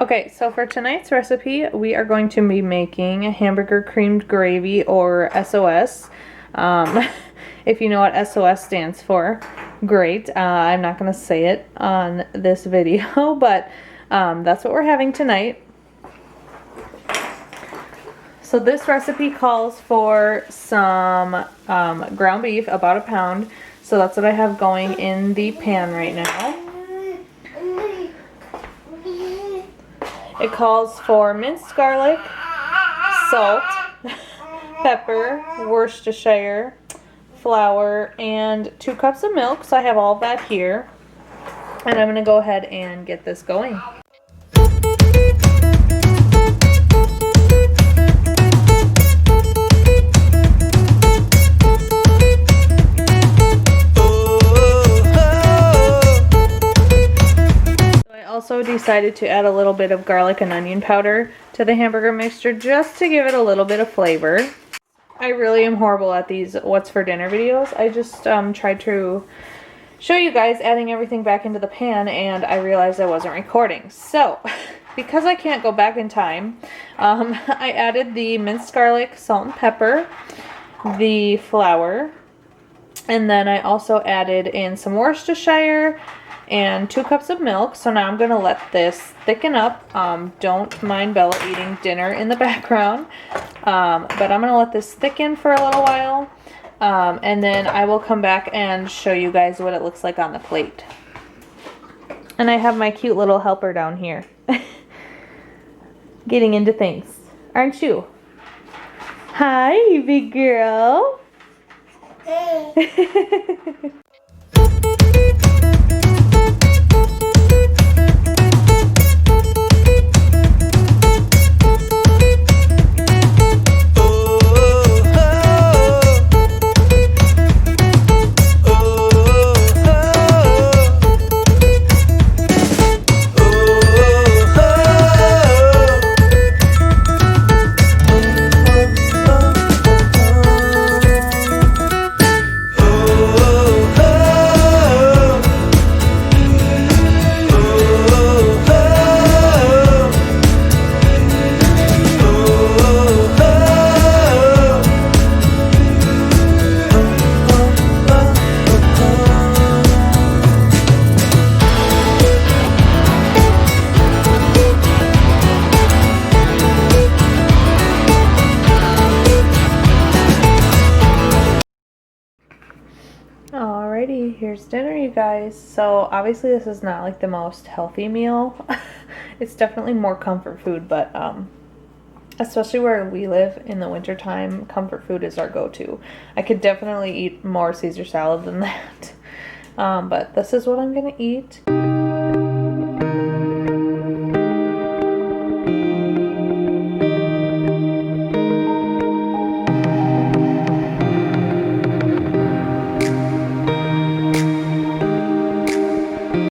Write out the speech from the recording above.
Okay, so for tonight's recipe, we are going to be making a hamburger creamed gravy, or SOS. If you know what SOS stands for, great. I'm not going to say it on this video, but that's what we're having tonight. So this recipe calls for some ground beef, about a pound. So that's what I have going in the pan right now. It calls for minced garlic, salt, pepper, Worcestershire, flour, and 2 cups of milk. So I have all of that here. And I'm going to go ahead and get this going. Also decided to add a little bit of garlic and onion powder to the hamburger mixture just to give it a little bit of flavor. I really am horrible at these what's for dinner videos. I just tried to show you guys adding everything back into the pan and I realized I wasn't recording. So because I can't go back in time, I added the minced garlic, salt and pepper, the flour, and then I also added in some Worcestershire and 2 cups of milk. So now I'm going to let this thicken up. Don't mind Bella eating dinner in the background. But I'm going to let this thicken for a little while. And then I will come back and show you guys what it looks like on the plate. And I have my cute little helper down here. Getting into things. Aren't you? Hi, big girl. Hey. Alrighty, here's dinner, you guys. So obviously this is not like the most healthy meal. It's definitely more comfort food, but especially where we live in the winter time, comfort food is our go-to. I could definitely eat more Caesar salad than that. But this is what I'm gonna eat.